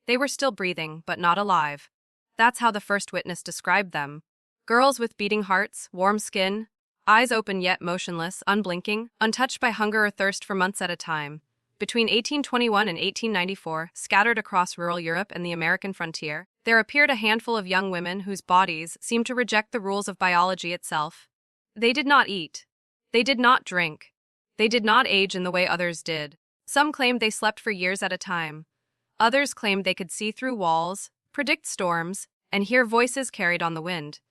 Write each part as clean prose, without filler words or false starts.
They were still breathing, but not alive. That's how the first witness described them. Girls with beating hearts, warm skin, eyes open yet motionless, unblinking, untouched by hunger or thirst for months at a time. Between 1821 and 1894, scattered across rural Europe and the American frontier, there appeared a handful of young women whose bodies seemed to reject the rules of biology itself. They did not eat. They did not drink. They did not age in the way others did. Some claimed they slept for years at a time. Others claimed they could see through walls, predict storms, and hear voices carried on the wind.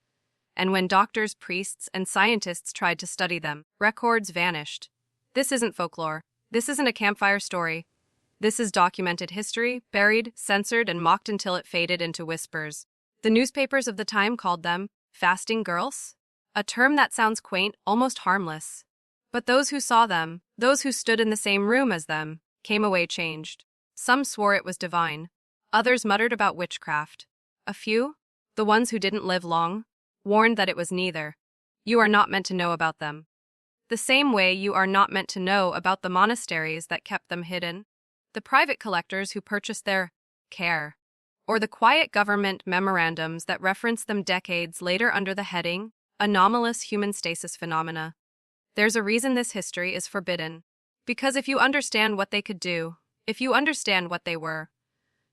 And when doctors, priests, and scientists tried to study them, records vanished. This isn't folklore. This isn't a campfire story. This is documented history, buried, censored, and mocked until it faded into whispers. The newspapers of the time called them fasting girls, a term that sounds quaint, almost harmless. But those who saw them, those who stood in the same room as them, came away changed. Some swore it was divine. Others muttered about witchcraft. A few, the ones who didn't live long, warned that it was neither. You are not meant to know about them. The same way you are not meant to know about the monasteries that kept them hidden, the private collectors who purchased their care, or the quiet government memorandums that referenced them decades later under the heading, anomalous human stasis phenomena. There's a reason this history is forbidden. Because if you understand what they could do, if you understand what they were,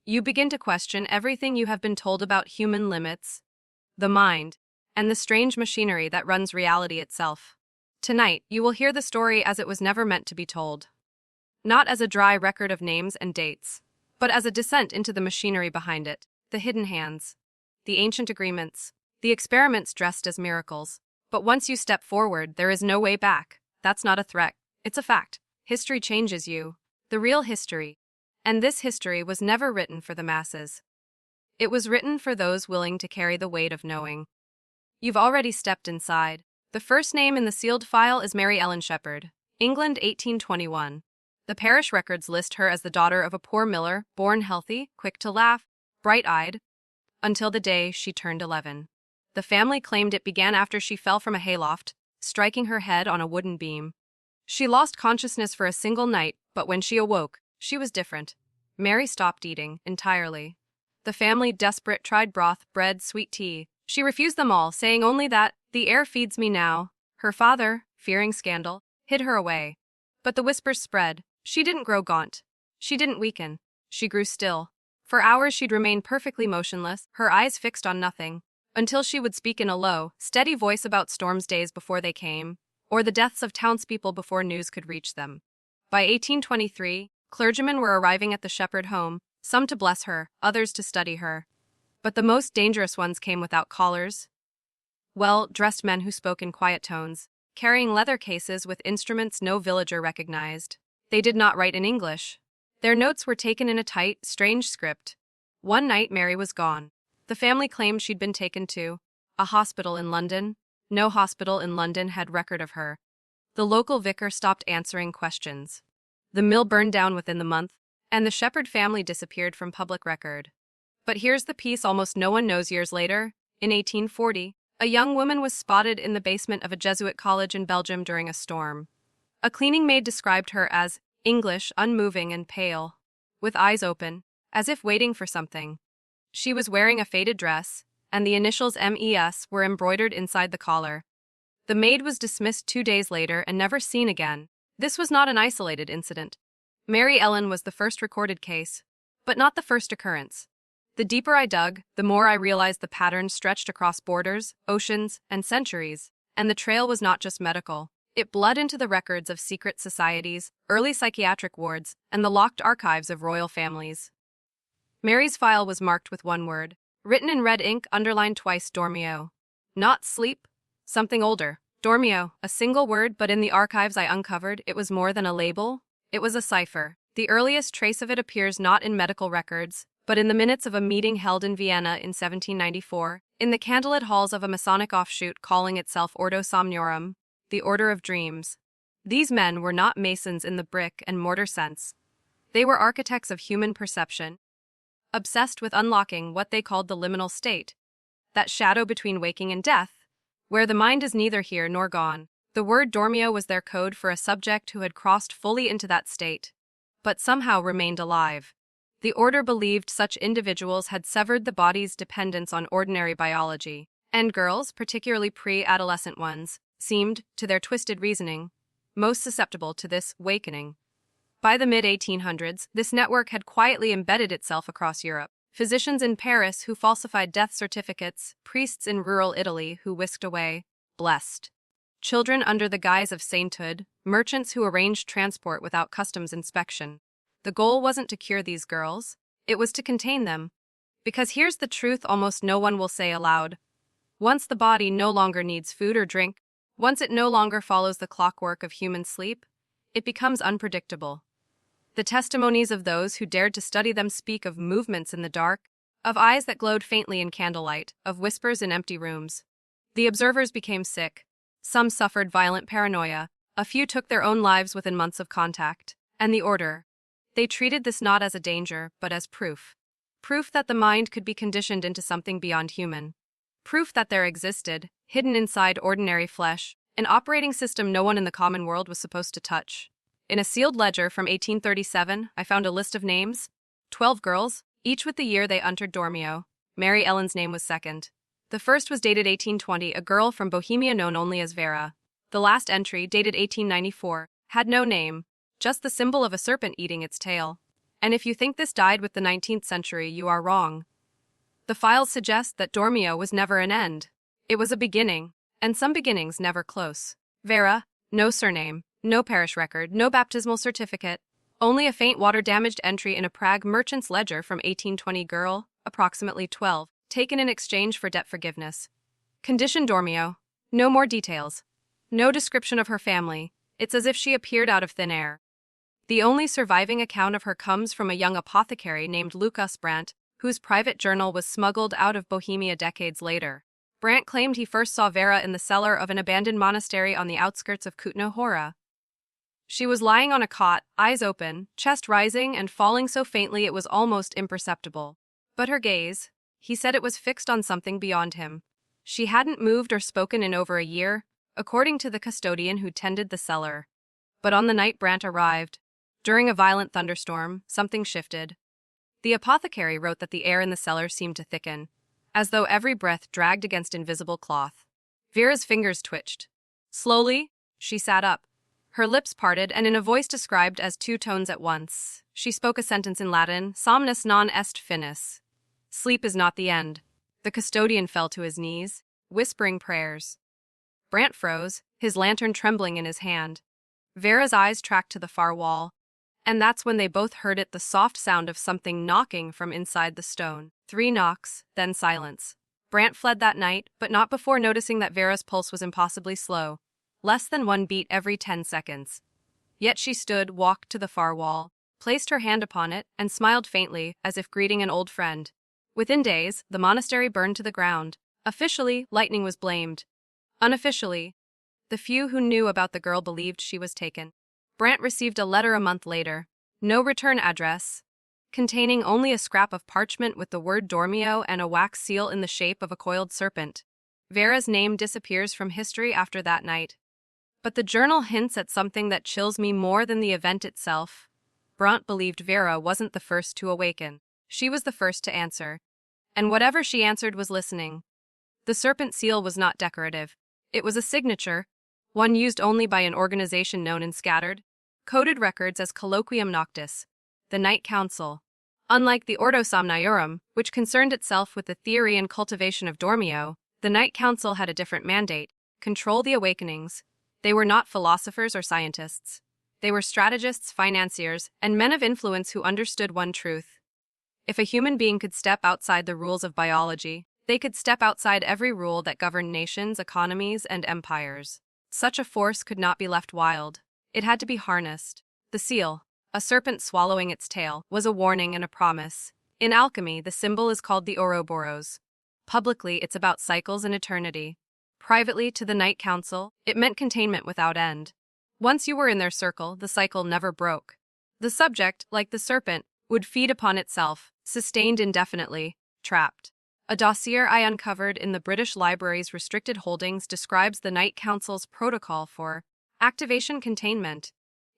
you begin to question everything you have been told about human limits, the mind, and the strange machinery that runs reality itself. Tonight, you will hear the story as it was never meant to be told. Not as a dry record of names and dates, but as a descent into the machinery behind it, the hidden hands, the ancient agreements, the experiments dressed as miracles. But once you step forward, there is no way back. That's not a threat. It's a fact. History changes you. The real history. And this history was never written for the masses. It was written for those willing to carry the weight of knowing. You've already stepped inside. The first name in the sealed file is Mary Ellen Shepherd, England 1821. The parish records list her as the daughter of a poor miller, born healthy, quick to laugh, bright-eyed, until the day she turned 11. The family claimed it began after she fell from a hayloft, striking her head on a wooden beam. She lost consciousness for a single night, but when she awoke, she was different. Mary stopped eating, entirely. The family, desperate, tried broth, bread, sweet tea. She refused them all, saying only that, "The air feeds me now." Her father, fearing scandal, hid her away. But the whispers spread. She didn't grow gaunt. She didn't weaken. She grew still. For hours she'd remain perfectly motionless, her eyes fixed on nothing, until she would speak in a low, steady voice about storms days before they came, or the deaths of townspeople before news could reach them. By 1823, clergymen were arriving at the Shepherd home, some to bless her, others to study her. But the most dangerous ones came without collars. Well-dressed men who spoke in quiet tones, carrying leather cases with instruments no villager recognized. They did not write in English. Their notes were taken in a tight, strange script. One night Mary was gone. The family claimed she'd been taken to a hospital in London. No hospital in London had record of her. The local vicar stopped answering questions. The mill burned down within the month, and the Shepherd family disappeared from public record. But here's the piece almost no one knows. Years later, in 1840, a young woman was spotted in the basement of a Jesuit college in Belgium during a storm. A cleaning maid described her as English, unmoving and pale, with eyes open, as if waiting for something. She was wearing a faded dress, and the initials MES were embroidered inside the collar. The maid was dismissed 2 days later and never seen again. This was not an isolated incident. Mary Ellen was the first recorded case, but not the first occurrence. The deeper I dug, the more I realized the pattern stretched across borders, oceans, and centuries, and the trail was not just medical. It bled into the records of secret societies, early psychiatric wards, and the locked archives of royal families. Mary's file was marked with one word, written in red ink, underlined twice, dormio. Not sleep, something older. Dormio, a single word, but in the archives I uncovered, it was more than a label. It was a cipher. The earliest trace of it appears not in medical records, but in the minutes of a meeting held in Vienna in 1794, in the candlelit halls of a Masonic offshoot calling itself Ordo Somnorum, the Order of Dreams. These men were not Masons in the brick and mortar sense. They were architects of human perception, obsessed with unlocking what they called the liminal state, that shadow between waking and death, where the mind is neither here nor gone. The word dormio was their code for a subject who had crossed fully into that state, but somehow remained alive. The order believed such individuals had severed the body's dependence on ordinary biology, and girls, particularly pre-adolescent ones, seemed, to their twisted reasoning, most susceptible to this awakening. By the mid-1800s, this network had quietly embedded itself across Europe. Physicians in Paris who falsified death certificates, priests in rural Italy who whisked away, blessed children under the guise of sainthood, merchants who arranged transport without customs inspection. The goal wasn't to cure these girls, it was to contain them. Because here's the truth almost no one will say aloud. Once the body no longer needs food or drink, once it no longer follows the clockwork of human sleep, it becomes unpredictable. The testimonies of those who dared to study them speak of movements in the dark, of eyes that glowed faintly in candlelight, of whispers in empty rooms. The observers became sick. Some suffered violent paranoia, a few took their own lives within months of contact. And the order. They treated this not as a danger, but as proof. Proof that the mind could be conditioned into something beyond human. Proof that there existed, hidden inside ordinary flesh, an operating system no one in the common world was supposed to touch. In a sealed ledger from 1837, I found a list of names. 12 girls, each with the year they entered Dormio. Mary Ellen's name was second. The first was dated 1820, a girl from Bohemia known only as Vera. The last entry, dated 1894, had no name, just the symbol of a serpent eating its tail. And if you think this died with the 19th century, you are wrong. The files suggest that Dormio was never an end. It was a beginning, and some beginnings never close. Vera, no surname, no parish record, no baptismal certificate, only a faint water-damaged entry in a Prague merchant's ledger from 1820 girl, approximately 12, taken in exchange for debt forgiveness. Condition Dormio. No more details. No description of her family. It's as if she appeared out of thin air. The only surviving account of her comes from a young apothecary named Lucas Brandt, whose private journal was smuggled out of Bohemia decades later. Brandt claimed he first saw Vera in the cellar of an abandoned monastery on the outskirts of Kutna Hora. She was lying on a cot, eyes open, chest rising and falling so faintly it was almost imperceptible. But her gaze, he said it was fixed on something beyond him. She hadn't moved or spoken in over a year, according to the custodian who tended the cellar. But on the night Brandt arrived, during a violent thunderstorm, something shifted. The apothecary wrote that the air in the cellar seemed to thicken, as though every breath dragged against invisible cloth. Vera's fingers twitched. Slowly, she sat up. Her lips parted, and in a voice described as two tones at once, she spoke a sentence in Latin, somnus non est finis. Sleep is not the end. The custodian fell to his knees, whispering prayers. Brandt froze, his lantern trembling in his hand. Vera's eyes tracked to the far wall, and that's when they both heard it, the soft sound of something knocking from inside the stone. 3 knocks, then silence. Brandt fled that night, but not before noticing that Vera's pulse was impossibly slow, less than 1 beat every 10 seconds. Yet she stood, walked to the far wall, placed her hand upon it, and smiled faintly, as if greeting an old friend. Within days, the monastery burned to the ground. Officially, lightning was blamed. Unofficially, the few who knew about the girl believed she was taken. Brandt received a letter a month later, no return address, containing only a scrap of parchment with the word Dormio and a wax seal in the shape of a coiled serpent. Vera's name disappears from history after that night. But the journal hints at something that chills me more than the event itself. Brandt believed Vera wasn't the first to awaken. She was the first to answer. And whatever she answered was listening. The serpent seal was not decorative. It was a signature, one used only by an organization known in scattered, coded records as Colloquium Noctis, the Night Council. Unlike the Ordo Somniorum, which concerned itself with the theory and cultivation of Dormio, the Night Council had a different mandate: control the awakenings. They were not philosophers or scientists. They were strategists, financiers, and men of influence who understood one truth. If a human being could step outside the rules of biology, they could step outside every rule that governed nations, economies, and empires. Such a force could not be left wild. It had to be harnessed. The seal, a serpent swallowing its tail, was a warning and a promise. In alchemy, the symbol is called the Ouroboros. Publicly, it's about cycles and eternity. Privately, to the Night Council, it meant containment without end. Once you were in their circle, the cycle never broke. The subject, like the serpent, would feed upon itself, sustained indefinitely, trapped. A dossier I uncovered in the British Library's restricted holdings describes the Night Council's protocol for activation containment.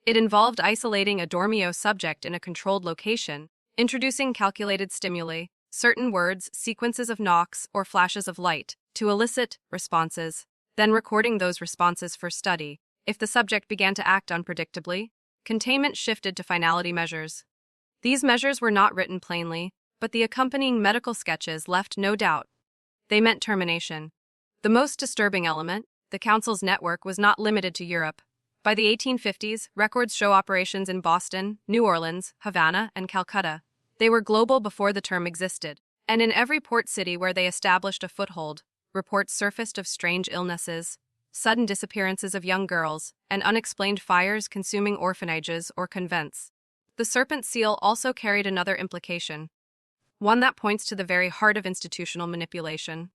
It involved isolating a Dormio subject in a controlled location, introducing calculated stimuli, certain words, sequences of knocks, or flashes of light, to elicit responses, then recording those responses for study. If the subject began to act unpredictably, containment shifted to finality measures. These measures were not written plainly, but the accompanying medical sketches left no doubt. They meant termination. The most disturbing element, the council's network was not limited to Europe. By the 1850s, records show operations in Boston, New Orleans, Havana, and Calcutta. They were global before the term existed, and in every port city where they established a foothold, reports surfaced of strange illnesses, sudden disappearances of young girls, and unexplained fires consuming orphanages or convents. The serpent seal also carried another implication, one that points to the very heart of institutional manipulation.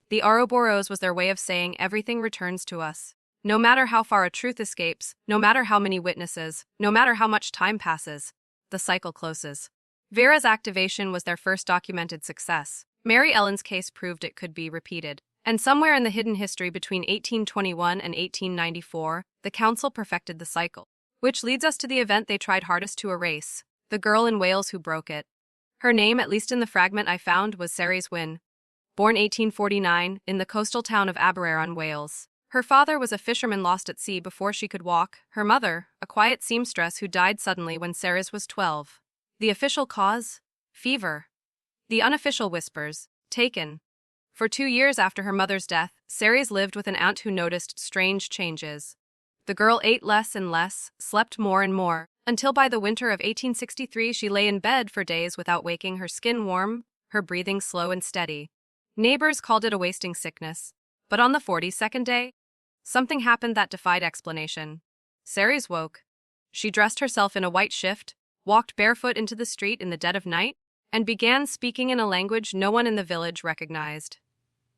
The Ouroboros was their way of saying everything returns to us. No matter how far a truth escapes, no matter how many witnesses, no matter how much time passes, the cycle closes. Vera's activation was their first documented success. Mary Ellen's case proved it could be repeated. And somewhere in the hidden history between 1821 and 1894, the council perfected the cycle. Which leads us to the event they tried hardest to erase, the girl in Wales who broke it. Her name, at least in the fragment I found, was Ceres Wynne. Born 1849, in the coastal town of Aberaeron, Wales. Her father was a fisherman lost at sea before she could walk, her mother, a quiet seamstress who died suddenly when Ceres was 12. The official cause? Fever. The unofficial whispers, taken. For 2 years after her mother's death, Ceres lived with an aunt who noticed strange changes. The girl ate less and less, slept more and more, until by the winter of 1863 she lay in bed for days without waking, her skin warm, her breathing slow and steady. Neighbors called it a wasting sickness. But on the 42nd day, something happened that defied explanation. Ceres woke. She dressed herself in a white shift, walked barefoot into the street in the dead of night, and began speaking in a language no one in the village recognized.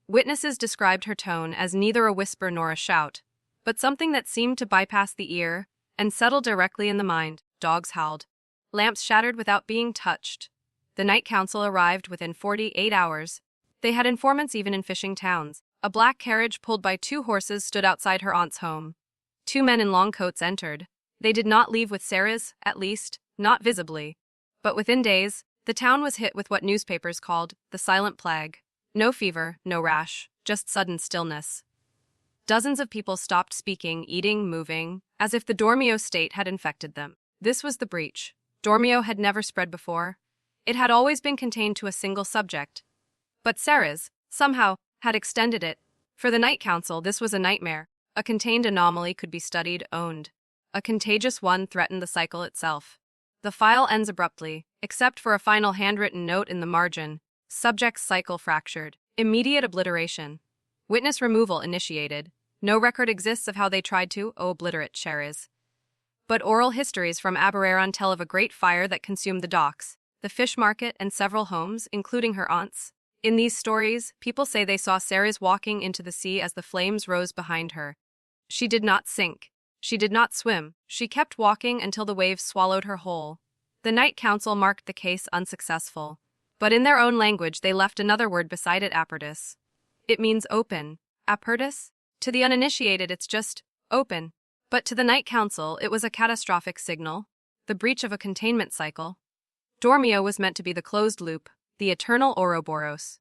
Witnesses described her tone as neither a whisper nor a shout, but something that seemed to bypass the ear and settle directly in the mind. Dogs howled. Lamps shattered without being touched. The night council arrived within 48 hours. They had informants even in fishing towns. A black carriage pulled by 2 horses stood outside her aunt's home. 2 men in long coats entered. They did not leave with Ceres, at least, not visibly. But within days, the town was hit with what newspapers called the silent plague. No fever, no rash, just sudden stillness. Dozens of people stopped speaking, eating, moving, as if the Dormio state had infected them. This was the breach. Dormio had never spread before. It had always been contained to a single subject. But Ceres, somehow, had extended it. For the Night Council, this was a nightmare. A contained anomaly could be studied, owned. A contagious one threatened the cycle itself. The file ends abruptly, except for a final handwritten note in the margin. Subject's cycle fractured. Immediate obliteration. Witness removal initiated. No record exists of how they tried to obliterate Ceres. But oral histories from Aberaeron tell of a great fire that consumed the docks, the fish market, and several homes, including her aunt's. In these stories, people say they saw Ceres walking into the sea as the flames rose behind her. She did not sink. She did not swim. She kept walking until the waves swallowed her whole. The Night Council marked the case unsuccessful. But in their own language they left another word beside it, apertus. It means open. Apertus? To the uninitiated it's just open. But to the Night Council it was a catastrophic signal, the breach of a containment cycle. Dormio was meant to be the closed loop, the eternal Ouroboros.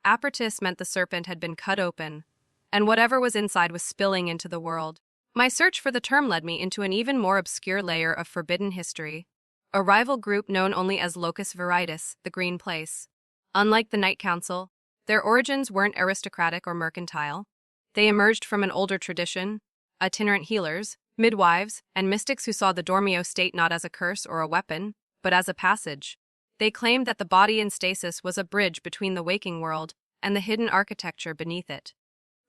Apertus meant the serpent had been cut open, and whatever was inside was spilling into the world. My search for the term led me into an even more obscure layer of forbidden history. A rival group known only as Locus Veritas, the Green Place. Unlike the Night Council, their origins weren't aristocratic or mercantile. They emerged from an older tradition, itinerant healers, midwives, and mystics who saw the Dormio state not as a curse or a weapon, but as a passage. They claimed that the body in stasis was a bridge between the waking world and the hidden architecture beneath it.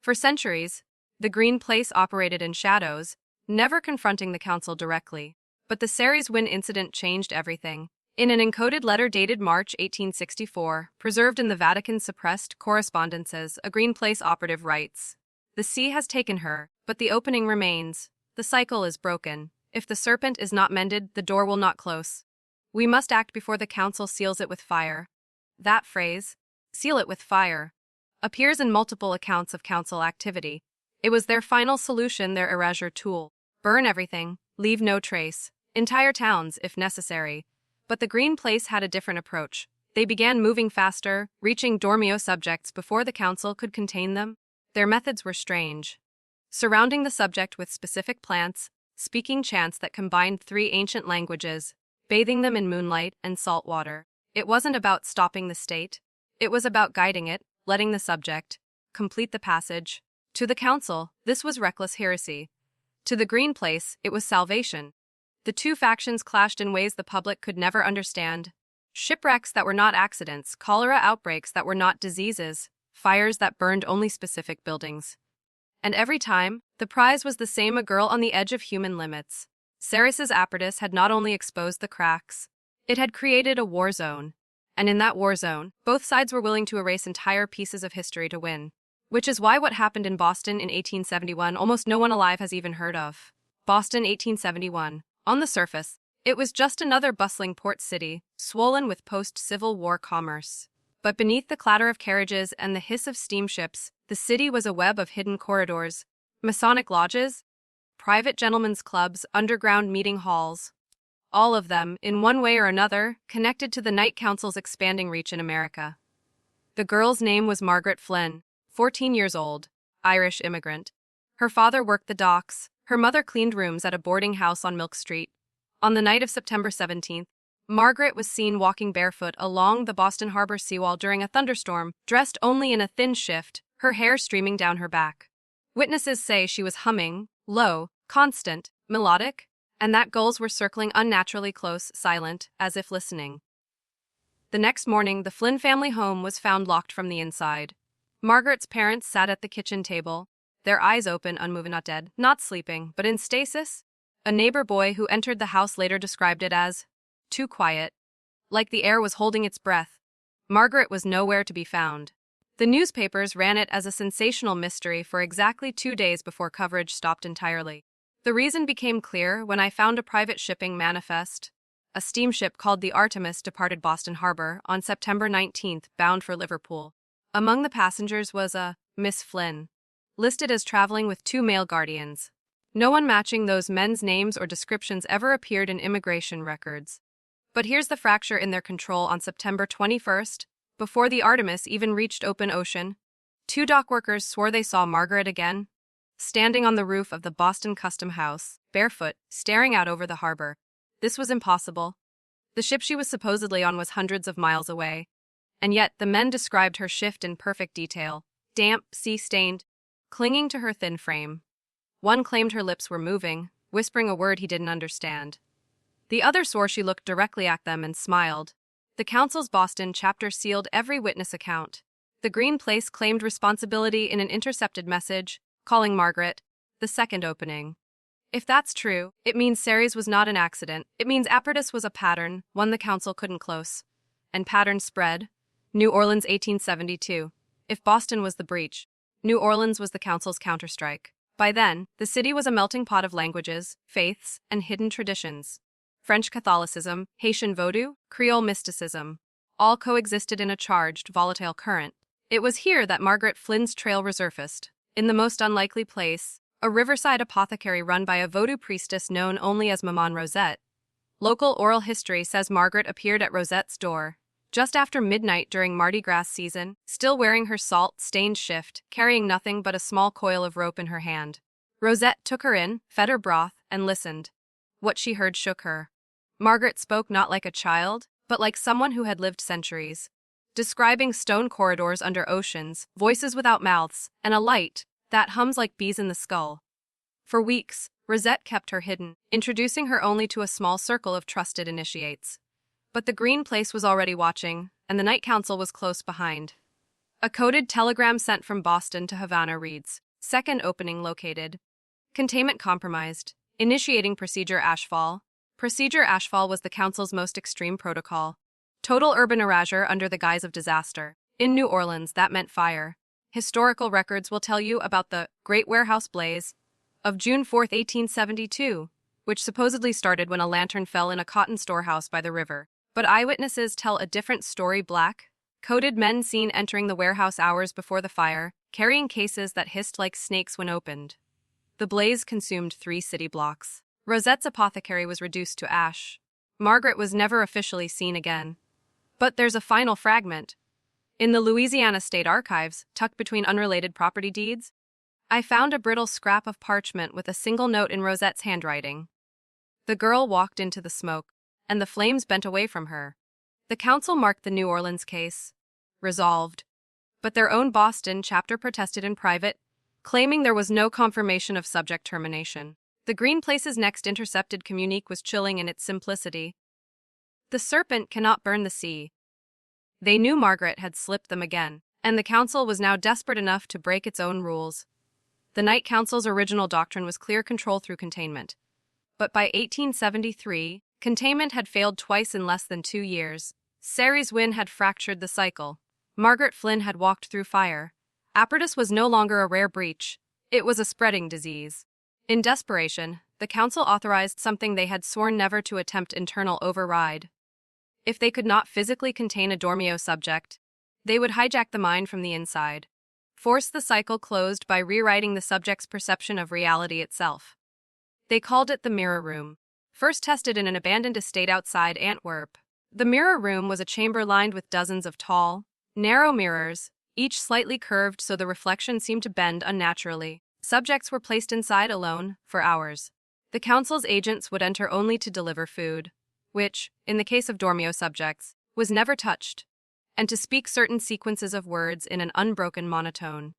For centuries, the Green Place operated in shadows, never confronting the council directly. But the Ceres Wynne incident changed everything. In an encoded letter dated March 1864, preserved in the Vatican's suppressed correspondences, a Green Place operative writes, "The sea has taken her, but the opening remains. The cycle is broken. If the serpent is not mended, the door will not close. We must act before the council seals it with fire." That phrase, "seal it with fire," appears in multiple accounts of council activity. It was their final solution, their erasure tool. Burn everything, leave no trace. Entire towns, if necessary. But the Green Place had a different approach. They began moving faster, reaching Dormio subjects before the council could contain them. Their methods were strange. Surrounding the subject with specific plants, speaking chants that combined 3 ancient languages, bathing them in moonlight and salt water. It wasn't about stopping the state. It was about guiding it, letting the subject complete the passage. To the council, this was reckless heresy. To the Green Place, it was salvation. The two factions clashed in ways the public could never understand. Shipwrecks that were not accidents, cholera outbreaks that were not diseases, fires that burned only specific buildings. And every time, the prize was the same: a girl on the edge of human limits. Ceres's apparatus had not only exposed the cracks, it had created a war zone. And in that war zone, both sides were willing to erase entire pieces of history to win. Which is why what happened in Boston in 1871 almost no one alive has even heard of. Boston 1871. On the surface, it was just another bustling port city, swollen with post-Civil War commerce. But beneath the clatter of carriages and the hiss of steamships, the city was a web of hidden corridors, Masonic lodges, private gentlemen's clubs, underground meeting halls. All of them, in one way or another, connected to the Night Council's expanding reach in America. The girl's name was Margaret Flynn, 14 years old, Irish immigrant. Her father worked the docks, her mother cleaned rooms at a boarding house on Milk Street. On the night of September 17th, Margaret was seen walking barefoot along the Boston Harbor seawall during a thunderstorm, dressed only in a thin shift, her hair streaming down her back. Witnesses say she was humming, low, constant, melodic, and that gulls were circling unnaturally close, silent, as if listening. The next morning, the Flynn family home was found locked from the inside. Margaret's parents sat at the kitchen table, their eyes open, unmoving, not dead, not sleeping, but in stasis. A neighbor boy who entered the house later described it as too quiet, like the air was holding its breath. Margaret was nowhere to be found. The newspapers ran it as a sensational mystery for exactly 2 days before coverage stopped entirely. The reason became clear when I found a private shipping manifest. A steamship called the Artemis departed Boston Harbor on September 19th, bound for Liverpool. Among the passengers was a Miss Flynn, listed as traveling with 2 male guardians. No one matching those men's names or descriptions ever appeared in immigration records. But here's the fracture in their control. On September 21st, before the Artemis even reached open ocean, 2 dock workers swore they saw Margaret again, standing on the roof of the Boston Custom House, barefoot, staring out over the harbor. This was impossible. The ship she was supposedly on was hundreds of miles away. And yet the men described her shift in perfect detail, damp, sea-stained, clinging to her thin frame. One claimed her lips were moving, whispering a word he didn't understand. The other swore she looked directly at them and smiled. The council's Boston chapter sealed every witness account. The Green Place claimed responsibility in an intercepted message, calling Margaret the second opening. If that's true, it means Ceres was not an accident. It means apparatus was a pattern, one the council couldn't close. And patterns spread. New Orleans 1872. If Boston was the breach, New Orleans was the council's counterstrike. By then, the city was a melting pot of languages, faiths, and hidden traditions. French Catholicism, Haitian Vodou, Creole mysticism, all coexisted in a charged, volatile current. It was here that Margaret Flynn's trail resurfaced, in the most unlikely place, a riverside apothecary run by a Vodou priestess known only as Maman Rosette. Local oral history says Margaret appeared at Rosette's door, just after midnight during Mardi Gras season, still wearing her salt-stained shift, carrying nothing but a small coil of rope in her hand. Rosette took her in, fed her broth, and listened. What she heard shook her. Margaret spoke not like a child, but like someone who had lived centuries, describing stone corridors under oceans, voices without mouths, and a light that hums like bees in the skull. For weeks, Rosette kept her hidden, introducing her only to a small circle of trusted initiates. But the Green Place was already watching, and the Night Council was close behind. A coded telegram sent from Boston to Havana reads, "Second opening located. Containment compromised. Initiating procedure ashfall." Procedure ashfall was the council's most extreme protocol. Total urban erasure under the guise of disaster. In New Orleans, that meant fire. Historical records will tell you about the Great Warehouse Blaze of June 4, 1872, which supposedly started when a lantern fell in a cotton storehouse by the river. But eyewitnesses tell a different story. Black, coated men seen entering the warehouse hours before the fire, carrying cases that hissed like snakes when opened. The blaze consumed 3 city blocks. Rosette's apothecary was reduced to ash. Margaret was never officially seen again. But there's a final fragment. In the Louisiana State Archives, tucked between unrelated property deeds, I found a brittle scrap of parchment with a single note in Rosette's handwriting. The girl walked into the smoke, and the flames bent away from her. The council marked the New Orleans case resolved, but their own Boston chapter protested in private, claiming there was no confirmation of subject termination. The Green Place's next intercepted communique was chilling in its simplicity. The serpent cannot burn the sea. They knew Margaret had slipped them again, and the council was now desperate enough to break its own rules. The Knight Council's original doctrine was clear control through containment. But by 1873, containment had failed twice in less than 2 years. Ceres Wynne had fractured the cycle. Margaret Flynn had walked through fire. Apparatus was no longer a rare breach. It was a spreading disease. In desperation, the council authorized something they had sworn never to attempt: internal override. If they could not physically contain a Dormio subject, they would hijack the mind from the inside, force the cycle closed by rewriting the subject's perception of reality itself. They called it the mirror room, first tested in an abandoned estate outside Antwerp. The mirror room was a chamber lined with dozens of tall, narrow mirrors, each slightly curved so the reflection seemed to bend unnaturally. Subjects were placed inside alone for hours. The council's agents would enter only to deliver food, which, in the case of Dormio subjects, was never touched, and to speak certain sequences of words in an unbroken monotone.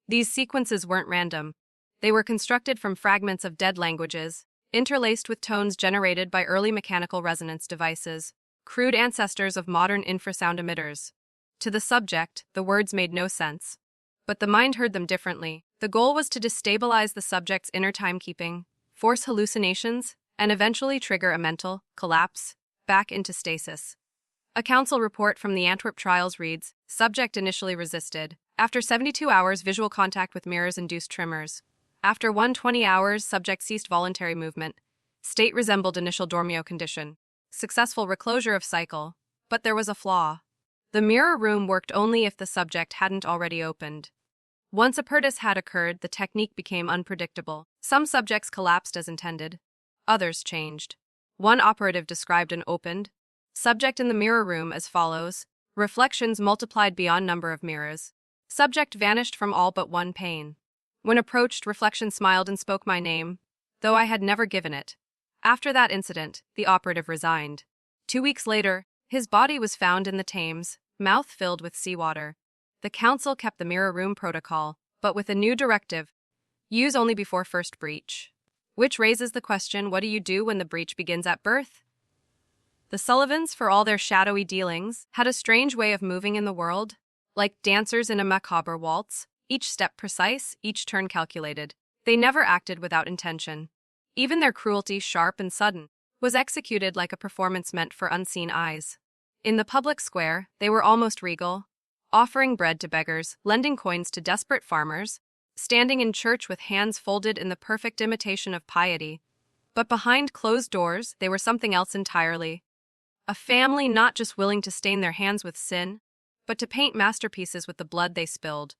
These sequences weren't random. They were constructed from fragments of dead languages, interlaced with tones generated by early mechanical resonance devices, crude ancestors of modern infrasound emitters. To the subject, the words made no sense. But the mind heard them differently. The goal was to destabilize the subject's inner timekeeping, force hallucinations, and eventually trigger a mental collapse back into stasis. A council report from the Antwerp trials reads, subject initially resisted. After 72 hours, visual contact with mirrors induced tremors. After 120 hours, subject ceased voluntary movement. State resembled initial Dormio condition. Successful reclosure of cycle. But there was a flaw. The mirror room worked only if the subject hadn't already opened. Once a purtus had occurred, the technique became unpredictable. Some subjects collapsed as intended. Others changed. One operative described an opened subject in the mirror room as follows: reflections multiplied beyond number of mirrors. Subject vanished from all but one pane. When approached, reflection smiled and spoke my name, though I had never given it. After that incident, the operative resigned. 2 weeks later, his body was found in the Thames, mouth filled with seawater. The council kept the mirror room protocol, but with a new directive: use only before first breach. Which raises the question, what do you do when the breach begins at birth? The Sullivans, for all their shadowy dealings, had a strange way of moving in the world, like dancers in a macabre waltz, each step precise, each turn calculated. They never acted without intention. Even their cruelty, sharp and sudden, was executed like a performance meant for unseen eyes. In the public square, they were almost regal, offering bread to beggars, lending coins to desperate farmers, standing in church with hands folded in the perfect imitation of piety. But behind closed doors, they were something else entirely. A family not just willing to stain their hands with sin, but to paint masterpieces with the blood they spilled.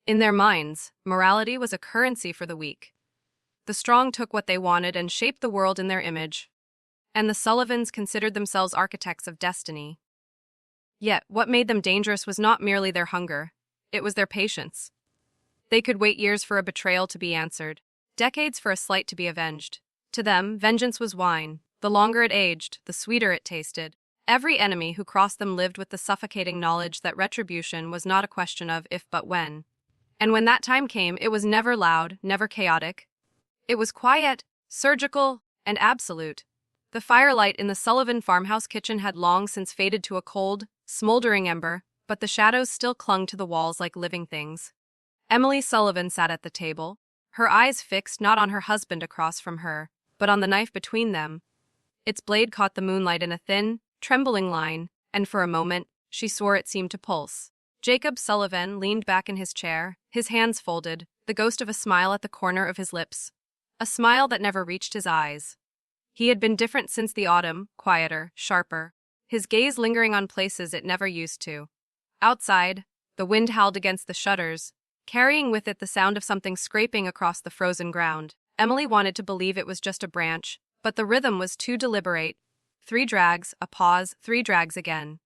In their minds, morality was a currency for the weak. The strong took what they wanted and shaped the world in their image. And the Sullivans considered themselves architects of destiny. Yet, what made them dangerous was not merely their hunger, it was their patience. They could wait years for a betrayal to be answered, decades for a slight to be avenged. To them, vengeance was wine. The longer it aged, the sweeter it tasted. Every enemy who crossed them lived with the suffocating knowledge that retribution was not a question of if but when. And when that time came, it was never loud, never chaotic. It was quiet, surgical, and absolute. The firelight in the Sullivan farmhouse kitchen had long since faded to a cold, smoldering ember, but the shadows still clung to the walls like living things. Emily Sullivan sat at the table, her eyes fixed not on her husband across from her, but on the knife between them. Its blade caught the moonlight in a thin, trembling line, and for a moment, she swore it seemed to pulse. Jacob Sullivan leaned back in his chair, his hands folded, the ghost of a smile at the corner of his lips. A smile that never reached his eyes. He had been different since the autumn, quieter, sharper, his gaze lingering on places it never used to. Outside, the wind howled against the shutters, carrying with it the sound of something scraping across the frozen ground. Emily wanted to believe it was just a branch, but the rhythm was too deliberate. 3 drags, a pause, 3 drags again.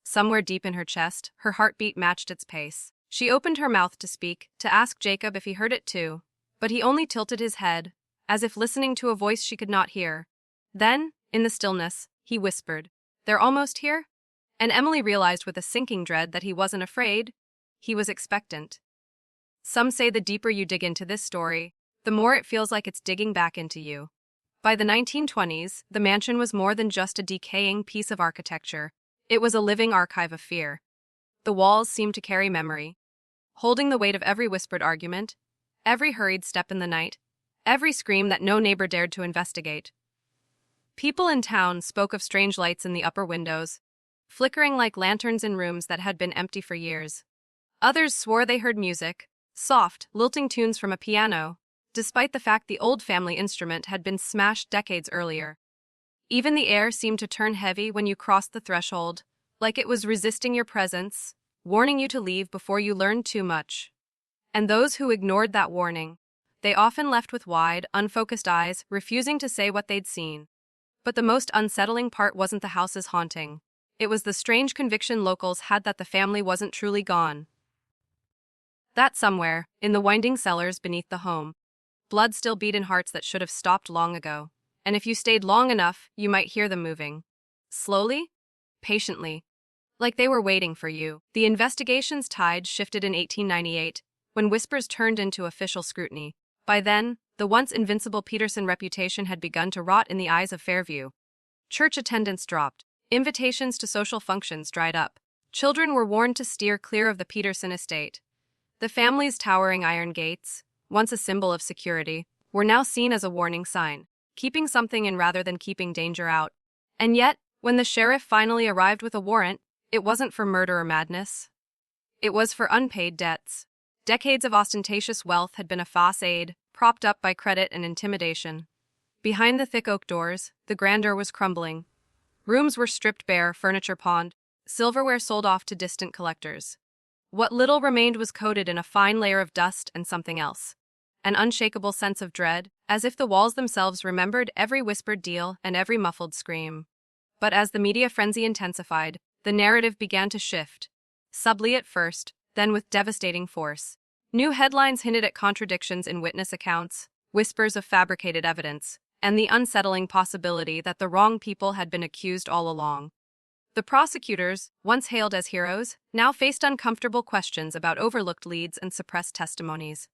Somewhere deep in her chest, her heartbeat matched its pace. She opened her mouth to speak, to ask Jacob if he heard it too, but he only tilted his head, as if listening to a voice she could not hear. Then, in the stillness, he whispered, "They're almost here?" And Emily realized with a sinking dread that he wasn't afraid, he was expectant. Some say the deeper you dig into this story, the more it feels like it's digging back into you. By the 1920s, the mansion was more than just a decaying piece of architecture. It was a living archive of fear. The walls seemed to carry memory, holding the weight of every whispered argument, every hurried step in the night, every scream that no neighbor dared to investigate. People in town spoke of strange lights in the upper windows, flickering like lanterns in rooms that had been empty for years. Others swore they heard music, soft, lilting tunes from a piano, despite the fact the old family instrument had been smashed decades earlier. Even the air seemed to turn heavy when you crossed the threshold, like it was resisting your presence, warning you to leave before you learned too much. And those who ignored that warning, they often left with wide, unfocused eyes, refusing to say what they'd seen. But the most unsettling part wasn't the house's haunting. It was the strange conviction locals had that the family wasn't truly gone. That somewhere, in the winding cellars beneath the home, blood still beat in hearts that should have stopped long ago. And if you stayed long enough, you might hear them moving. Slowly? Patiently. Like they were waiting for you. The investigation's tide shifted in 1898, when whispers turned into official scrutiny. By then, the once invincible Peterson reputation had begun to rot in the eyes of Fairview. Church attendance dropped. Invitations to social functions dried up. Children were warned to steer clear of the Peterson estate. The family's towering iron gates, once a symbol of security, were now seen as a warning sign, keeping something in rather than keeping danger out. And yet, when the sheriff finally arrived with a warrant, it wasn't for murder or madness. It was for unpaid debts. Decades of ostentatious wealth had been a facade, propped up by credit and intimidation. Behind the thick oak doors, the grandeur was crumbling. Rooms were stripped bare, furniture pawned, silverware sold off to distant collectors. What little remained was coated in a fine layer of dust and something else. An unshakable sense of dread, as if the walls themselves remembered every whispered deal and every muffled scream. But as the media frenzy intensified, the narrative began to shift. Subtly at first, then with devastating force. New headlines hinted at contradictions in witness accounts, whispers of fabricated evidence, and the unsettling possibility that the wrong people had been accused all along. The prosecutors, once hailed as heroes, now faced uncomfortable questions about overlooked leads and suppressed testimonies.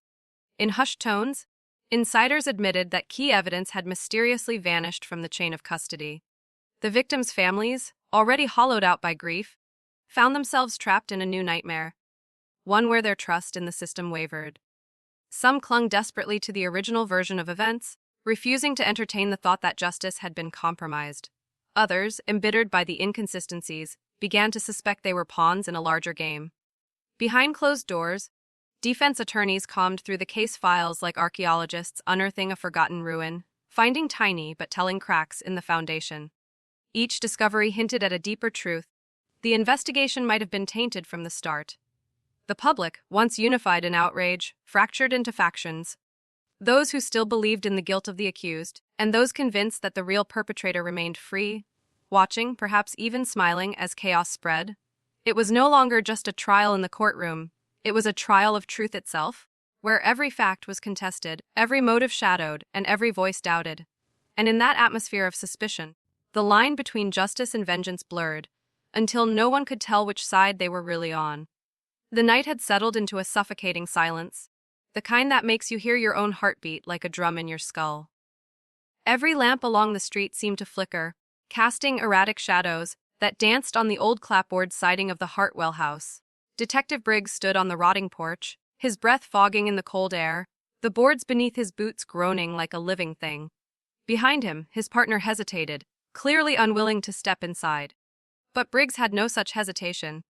In hushed tones, insiders admitted that key evidence had mysteriously vanished from the chain of custody. The victims' families, already hollowed out by grief, found themselves trapped in a new nightmare, one where their trust in the system wavered. Some clung desperately to the original version of events, refusing to entertain the thought that justice had been compromised. Others, embittered by the inconsistencies, began to suspect they were pawns in a larger game. Behind closed doors, defense attorneys combed through the case files like archaeologists unearthing a forgotten ruin, finding tiny but telling cracks in the foundation. Each discovery hinted at a deeper truth. The investigation might have been tainted from the start. The public, once unified in outrage, fractured into factions. Those who still believed in the guilt of the accused, and those convinced that the real perpetrator remained free, watching, perhaps even smiling, as chaos spread. It was no longer just a trial in the courtroom. It was a trial of truth itself, where every fact was contested, every motive shadowed, and every voice doubted. And in that atmosphere of suspicion, the line between justice and vengeance blurred, until no one could tell which side they were really on. The night had settled into a suffocating silence, the kind that makes you hear your own heartbeat like a drum in your skull. Every lamp along the street seemed to flicker, casting erratic shadows that danced on the old clapboard siding of the Hartwell house. Detective Briggs stood on the rotting porch, his breath fogging in the cold air, the boards beneath his boots groaning like a living thing. Behind him, his partner hesitated, clearly unwilling to step inside. But Briggs had no such hesitation.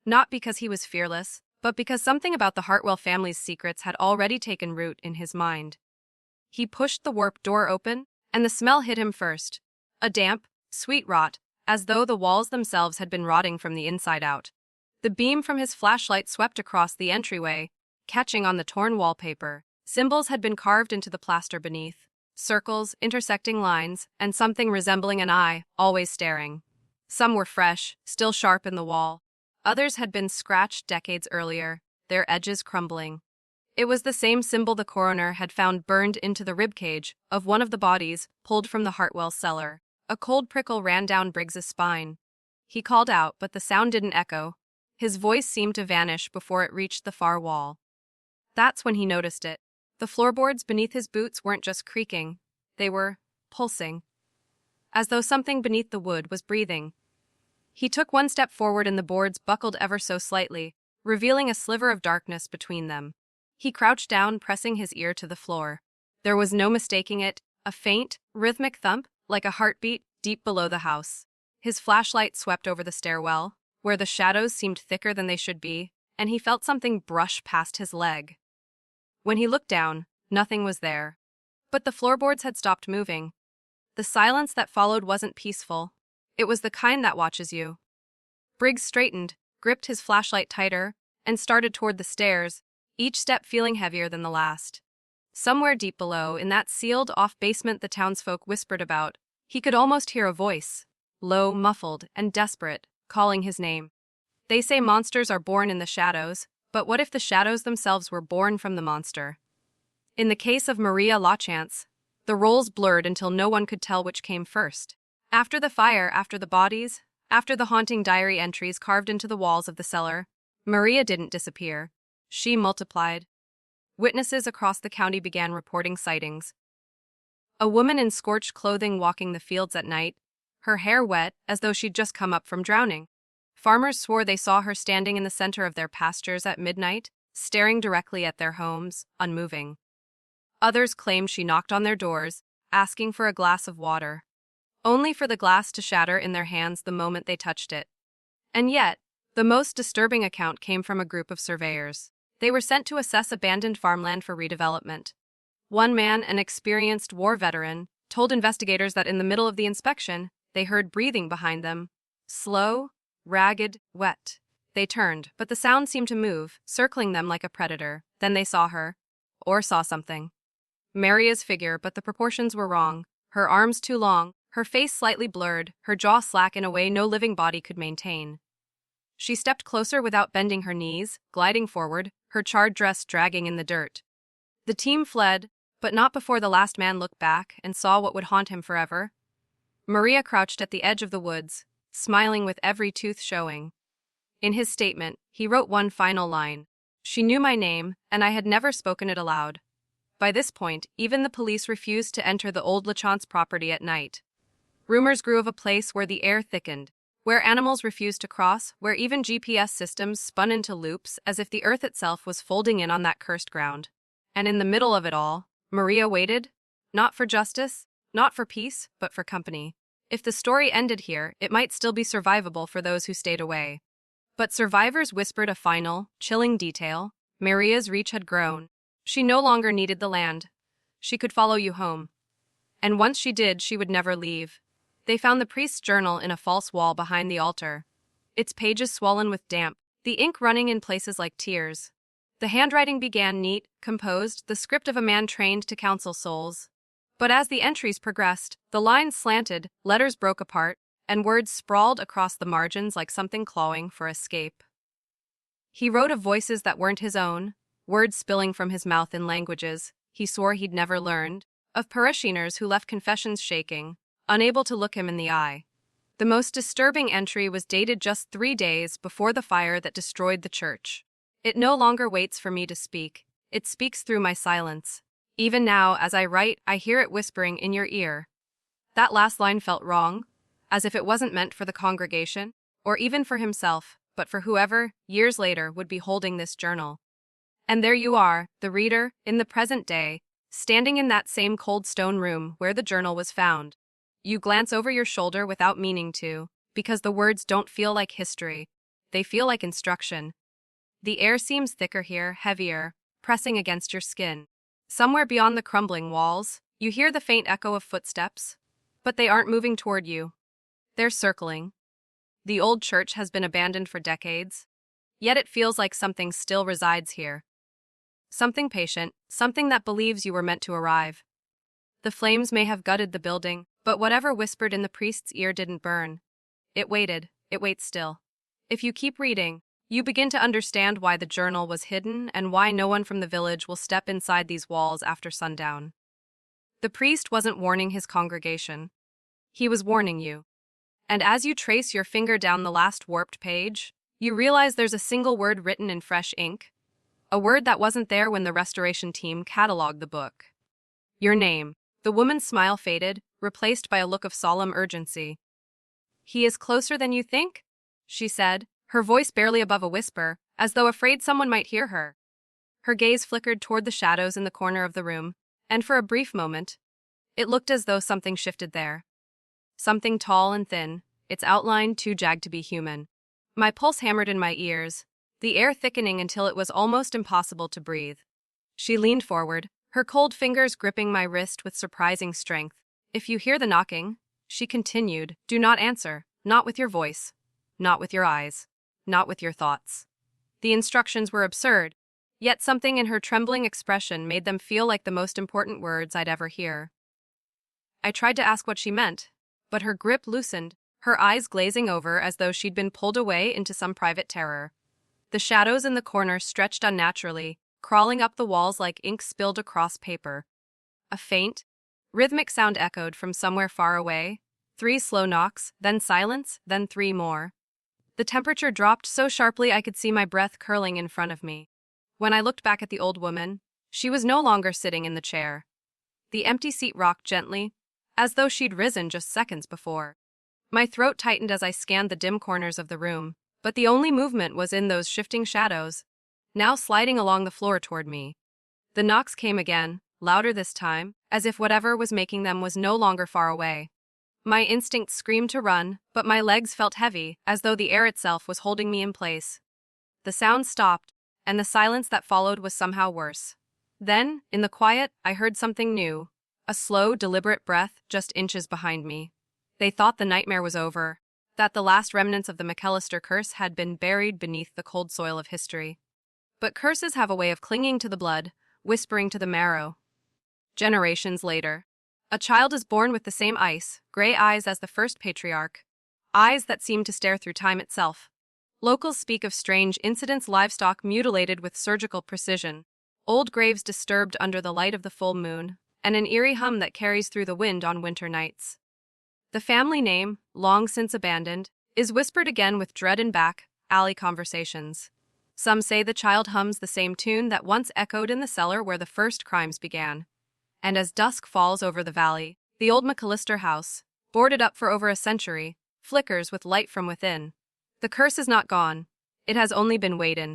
Not because he was fearless, but because something about the Hartwell family's secrets had already taken root in his mind. He pushed the warped door open, and the smell hit him first. A damp, sweet rot, as though the walls themselves had been rotting from the inside out. The beam from his flashlight swept across the entryway, catching on the torn wallpaper. Symbols had been carved into the plaster beneath, circles, intersecting lines, and something resembling an eye, always staring. Some were fresh, still sharp in the wall. Others had been scratched decades earlier, their edges crumbling. It was the same symbol the coroner had found burned into the ribcage of one of the bodies pulled from the Hartwell cellar. A cold prickle ran down Briggs's spine. He called out, but the sound didn't echo. His voice seemed to vanish before it reached the far wall. That's when he noticed it. The floorboards beneath his boots weren't just creaking. They were pulsing, as though something beneath the wood was breathing. He took one step forward and the boards buckled ever so slightly, revealing a sliver of darkness between them. He crouched down, pressing his ear to the floor. There was no mistaking it, a faint, rhythmic thump, like a heartbeat, deep below the house. His flashlight swept over the stairwell, where the shadows seemed thicker than they should be, and he felt something brush past his leg. When he looked down, nothing was there. But the floorboards had stopped moving. The silence that followed wasn't peaceful. It was the kind that watches you. Briggs straightened, gripped his flashlight tighter, and started toward the stairs, each step feeling heavier than the last. Somewhere deep below, in that sealed-off basement the townsfolk whispered about, he could almost hear a voice, low, muffled, and desperate, calling his name. They say monsters are born in the shadows, but what if the shadows themselves were born from the monster? In the case of Maria Lachance, the roles blurred until no one could tell which came first. After the fire, after the bodies, after the haunting diary entries carved into the walls of the cellar, Maria didn't disappear. She multiplied. Witnesses across the county began reporting sightings. A woman in scorched clothing walking the fields at night, her hair wet as though she'd just come up from drowning. Farmers swore they saw her standing in the center of their pastures at midnight, staring directly at their homes, unmoving. Others claimed she knocked on their doors, asking for a glass of water, only for the glass to shatter in their hands the moment they touched it. And yet, the most disturbing account came from a group of surveyors. They were sent to assess abandoned farmland for redevelopment. One man, an experienced war veteran, told investigators that in the middle of the inspection, they heard breathing behind them. Slow, ragged, wet. They turned, but the sound seemed to move, circling them like a predator. Then they saw her. Or saw something. Maria's figure, but the proportions were wrong. Her arms too long, her face slightly blurred, her jaw slack in a way no living body could maintain. She stepped closer without bending her knees, gliding forward, her charred dress dragging in the dirt. The team fled, but not before the last man looked back and saw what would haunt him forever. Maria crouched at the edge of the woods, smiling with every tooth showing. In his statement, he wrote one final line. She knew my name, and I had never spoken it aloud. By this point, even the police refused to enter the old Lachance property at night. Rumors grew of a place where the air thickened, where animals refused to cross, where even GPS systems spun into loops as if the earth itself was folding in on that cursed ground. And in the middle of it all, Maria waited, not for justice, not for peace, but for company. If the story ended here, it might still be survivable for those who stayed away. But survivors whispered a final, chilling detail. Maria's reach had grown. She no longer needed the land. She could follow you home. And once she did, she would never leave. They found the priest's journal in a false wall behind the altar. Its pages swollen with damp, the ink running in places like tears. The handwriting began neat, composed, the script of a man trained to counsel souls. But as the entries progressed, the lines slanted, letters broke apart, and words sprawled across the margins like something clawing for escape. He wrote of voices that weren't his own, words spilling from his mouth in languages he swore he'd never learned, of parishioners who left confessions shaking, unable to look him in the eye. The most disturbing entry was dated just 3 days before the fire that destroyed the church. It no longer waits for me to speak. It speaks through my silence. Even now, as I write, I hear it whispering in your ear. That last line felt wrong, as if it wasn't meant for the congregation, or even for himself, but for whoever, years later, would be holding this journal. And there you are, the reader, in the present day, standing in that same cold stone room where the journal was found. You glance over your shoulder without meaning to, because the words don't feel like history. They feel like instruction. The air seems thicker here, heavier, pressing against your skin. Somewhere beyond the crumbling walls, you hear the faint echo of footsteps, but they aren't moving toward you. They're circling. The old church has been abandoned for decades, yet it feels like something still resides here. Something patient, something that believes you were meant to arrive. The flames may have gutted the building, but whatever whispered in the priest's ear didn't burn. It waited, it waits still. If you keep reading, you begin to understand why the journal was hidden and why no one from the village will step inside these walls after sundown. The priest wasn't warning his congregation. He was warning you. And as you trace your finger down the last warped page, you realize there's a single word written in fresh ink. A word that wasn't there when the restoration team cataloged the book. Your name. The woman's smile faded, replaced by a look of solemn urgency. "He is closer than you think?" she said, her voice barely above a whisper, as though afraid someone might hear her. Her gaze flickered toward the shadows in the corner of the room, and for a brief moment, it looked as though something shifted there. Something tall and thin, its outline too jagged to be human. My pulse hammered in my ears, the air thickening until it was almost impossible to breathe. She leaned forward, her cold fingers gripping my wrist with surprising strength. "If you hear the knocking," she continued, "do not answer, not with your voice, not with your eyes, not with your thoughts." The instructions were absurd, yet something in her trembling expression made them feel like the most important words I'd ever hear. I tried to ask what she meant, but her grip loosened, her eyes glazing over as though she'd been pulled away into some private terror. The shadows in the corner stretched unnaturally, crawling up the walls like ink spilled across paper. A faint, rhythmic sound echoed from somewhere far away. 3 slow knocks, then silence, then 3 more. The temperature dropped so sharply I could see my breath curling in front of me. When I looked back at the old woman, she was no longer sitting in the chair. The empty seat rocked gently, as though she'd risen just seconds before. My throat tightened as I scanned the dim corners of the room, but the only movement was in those shifting shadows, now sliding along the floor toward me. The knocks came again, louder this time, as if whatever was making them was no longer far away. My instinct screamed to run, but my legs felt heavy, as though the air itself was holding me in place. The sound stopped, and the silence that followed was somehow worse. Then, in the quiet, I heard something new, a slow, deliberate breath just inches behind me. They thought the nightmare was over, that the last remnants of the McAllister curse had been buried beneath the cold soil of history. But curses have a way of clinging to the blood, whispering to the marrow. Generations later, a child is born with the same ice, gray eyes as the first patriarch, eyes that seem to stare through time itself. Locals speak of strange incidents, livestock mutilated with surgical precision, old graves disturbed under the light of the full moon, and an eerie hum that carries through the wind on winter nights. The family name, long since abandoned, is whispered again with dread in back alley conversations. Some say the child hums the same tune that once echoed in the cellar where the first crimes began. And as dusk falls over the valley, the old McAllister house, boarded up for over a century, flickers with light from within. The curse is not gone. It has only been weighed in.